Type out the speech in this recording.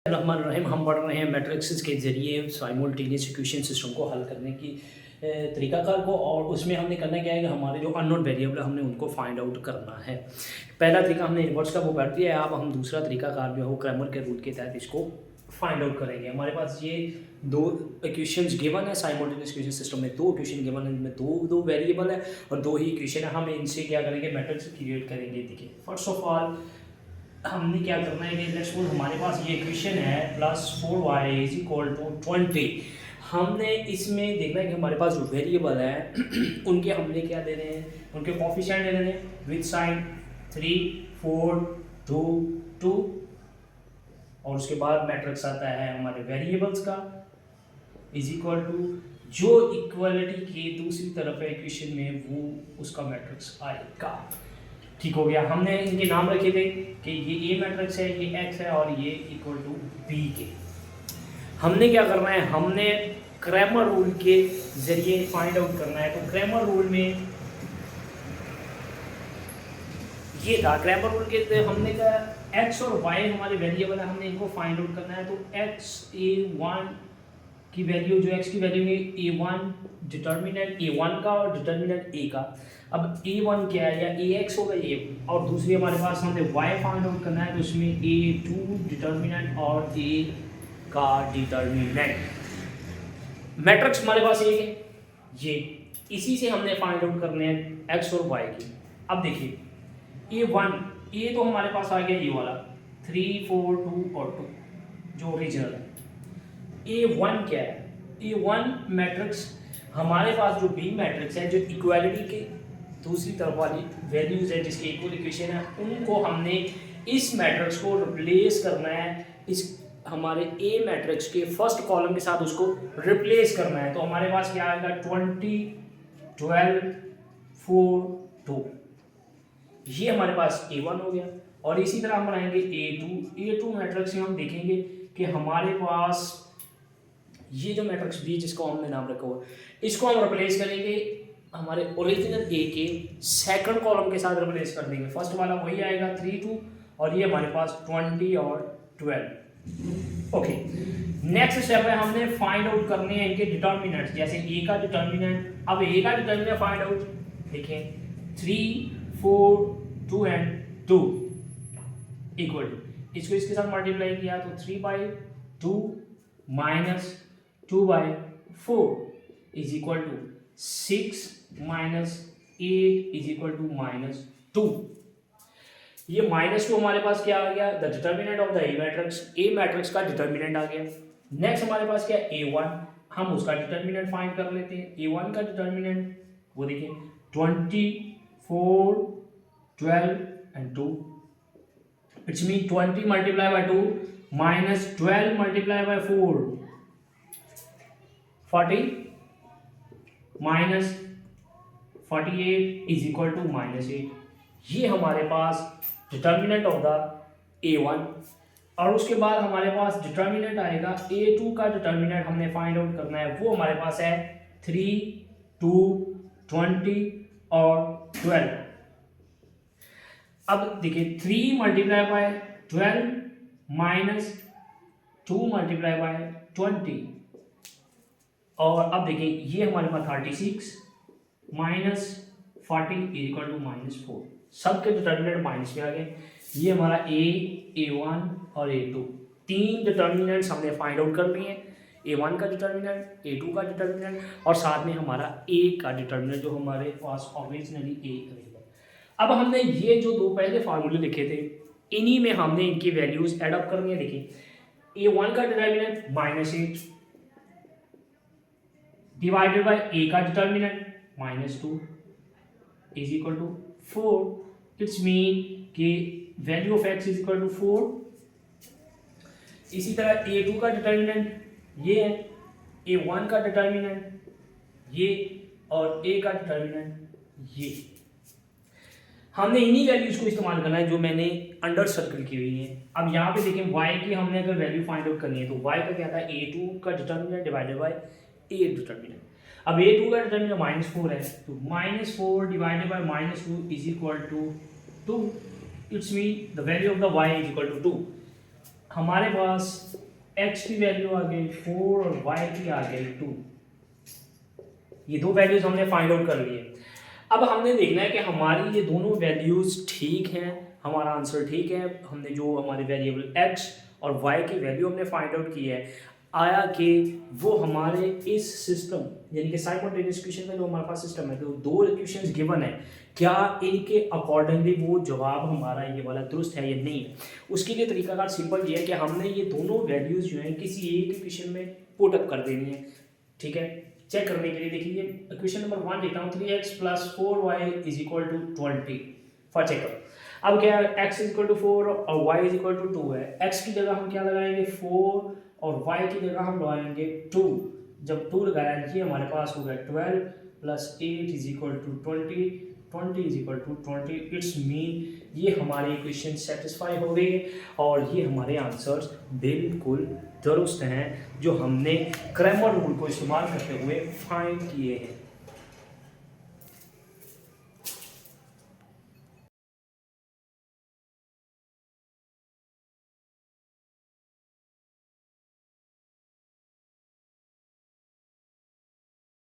रहमान रहीम हम पढ़ रहे हैं मैट्रिक्स के ज़रिए साइमल्टेनियस इक्वेशन सिस्टम को हल करने की तरीकाकार को, और उसमें हमने करना क्या है कि हमारे जो अननोन वेरिएबल है हमने उनको फाइंड आउट करना है। पहला तरीका हमने इन्वर्स का वो कर दिया है। अब हम दूसरा तरीकाकार जो है वो क्रैमर के रूल के तहत इसको फाइंड आउट करेंगे। हमारे पास ये दो इक्वेशंस गिवन है, साइमल्टेनियस इक्वेशन सिस्टम में दो इक्वेशन गिवन है, इनमें दो वेरिएबल है और दो ही इक्वेशन है। हम इनसे क्या करेंगे, मैट्रिक्स क्रिएट करेंगे। देखिए फर्स्ट ऑफ ऑल हमने क्या करना है कि लेट्स सपोज हमारे पास ये इक्वेशन है +4y = 20। हमने इसमें देखना है कि हमारे पास जो वेरिएबल है उनके हमने क्या दे रहे हैं, उनके कोफिशिएंट दे रहे हैं विद साइन 3 4 2 2, और उसके बाद मैट्रिक्स आता है हमारे वेरिएबल्स का = जो इक्वालिटी के दूसरी तरफ है इक्वेशन में वो उसका मैट्रिक्स आएगा। ठीक हो गया। हमने इनके नाम रखे थे कि ये ए मैट्रिक्स है, ये एक्स है और ये = बी के। हमने क्या करना है, हमने क्रैमर रूल के जरिए फाइंड आउट करना है। तो क्रैमर रूल में ये था, क्रैमर रूल के हमने कहा एक्स और वाई हमारे वेरिएबल है, हमने इनको फाइंड आउट करना है। तो a1 की वैल्यू, जो x की वैल्यू है a1 डिटर्मिनेंट a1 का और डिटर्मिनेंट a का। अब a1 क्या है, या ax होगा ये, और दूसरी हमारे पास हमने y फाइंड आउट करना है। तो इसमें a2 डिटर्मिनेंट और a का डिटर्मिनेंट। मैट्रिक्स हमारे पास एक है, ये इसी से हमने फाइंड आउट करने हैं x और y की। अब देखिए a1, a तो हमारे पास आ गया ये वाला 3 4 2 और 2 जो ओरिजिनल है। A1 क्या है, A1 मैट्रिक्स हमारे पास जो बी मैट्रिक्स है, जो इक्वालिटी के दूसरी तरफ वाली वैल्यूज है जिसके इक्वल इक्वेशन है, उनको हमने इस मैट्रिक्स को रिप्लेस करना है इस हमारे ए मैट्रिक्स के फर्स्ट कॉलम के साथ, उसको रिप्लेस करना है। तो हमारे पास क्या आएगा 20 12 4 2, ये हमारे पास A1 हो गया। और इसी तरह हम बनाएंगे A2 मैट्रिक्स में हम देखेंगे कि हमारे पास ये जो मैट्रिक्स बी जिसको हमने नाम रखा हुआ, इसको हम रिप्लेस करेंगे हमारे ओरिजिनल ए के सेकंड कॉलम के साथ रिप्लेस कर देंगे। फर्स्ट वाला वही आएगा 3 2, और ये हमारे पास 20 और 12। ओके, नेक्स्ट स्टेप है हमने फाइंड आउट करने हैं इनके डिटर्मिनेंट्स। जैसे ए का डिटर्मिनेंट, अब ए का डिटर्मिनेंट फाइंड आउट देखें 3 4 2 एंड 2 इक्वल टू, इसको इसके साथ मल्टीप्लाई किया तो 3/2 minus 2/4 is equal to 6 minus 8 is equal to -2। ये -2 हमारे पास क्या आ गया, the determinant of the A matrix का डिटर्मिनेंट आ गया। नेक्स्ट हमारे पास क्या है A1, हम उसका डिटर्मिनेंट फाइंड कर लेते हैं। A1 का डिटर्मिनेंट वो देखिए 20 4 12 and 2, it's mean 20 multiply by 2 minus 12 multiply by 4 40 minus 48 is equal to -8। ये हमारे पास डिटर्मिनेंट ऑफ द A1। और उसके बाद हमारे पास डिटर्मिनेंट आएगा A2 का डिटर्मिनेंट हमने फाइंड आउट करना है। वो हमारे पास है 3 2 20 और 12। अब देखिए 3 multiply by 12 minus 2 multiply by 20, और अब देखिए ये हमारे पास 36 माइनस 40 इज इक्वल टू -4। सबके डिटर्मिनेंट माइनस में आ गए। ये हमारा A1 और A2 तीन डिटर्मिनेंट्स हमने फाइंड आउट कर लिए हैं। A1 का डिटर्मिनेंट, A2 का डिटर्मिनेंट और साथ में हमारा A का डिटर्मिनेंट जो हमारे पास ओरिजिनली A अवेलेबल। अब हमने ये जो दो पहले फार्मूले लिखे थे, इन्हीं में हमने इनकी वैल्यूज एड अप करनी है। देखिए A1 का डिटर्मिनेंट -8 डिवाइडेड बाय A का determinant -2 is equal to 4। It's mean कि value of x is equal to 4। इसी तरह A2 का डिटर्मिनेंट ये है, A1 का डिटर्मिनेंट ये, और A का डिटर्मिनेंट ये। हमने इन्हीं वैल्यूज को इस्तेमाल करना है जो मैंने अंडर सर्कल की हुई है। अब यहाँ पे देखें y की हमने अगर वैल्यू फाइंड आउट करनी है तो y का क्या था, A2 का determinant divided by A determinant. अब A2 का डिटर्मिनेंट -4 है, तो -4 divided by -2 is equal to 2। It's mean the value of the y is equal to 2। हमारे पास x की वैल्यू आ गई 4 और y की आ गई 2। ये दो वैल्यूज हमने फाइंड आउट कर लिए। अब हमने देखना है कि हमारी ये दोनों वैल्यूज ठीक हैं, हमारा आंसर ठीक है। हमने जो हमारे वेरिएबल x और y की वैल्यू हमने फाइंड आउट की है, आया कि वो हमारे इस सिस्टम यानी कि साइमल्टेनियस इक्वेशन का जो हमारे पास सिस्टम है, तो दो इक्वेशंस गिवन है, क्या इनके अकॉर्डिंगली वो जवाब हमारा ये वाला दुरुस्त है या नहीं है। उसके लिए तरीकाकार सिंपल ये है कि हमने ये दोनों वैल्यूज जो हैं किसी एक इक्वेशन में पुट अप कर देनी है। ठीक है, चेक करने के लिए देखिए इक्वेशन नंबर 1 लिखता हूँ 3x + 4y = 20 फॉर चेकअप। अब क्या है, x = 4 और y = 2 है। x की जगह हम क्या लगाएंगे 4 और y की जगह हम लगाएंगे 2। जब 2 लगाया ये हमारे पास हो गया 12 + 8 = 20, 20 = 20। इट्स मीन ये हमारी इक्वेशन सेटिस्फाई हो गई और ये हमारे आंसर्स बिल्कुल दुरुस्त हैं जो हमने क्रैमर रूल को इस्तेमाल करते हुए फाइंड किए हैं।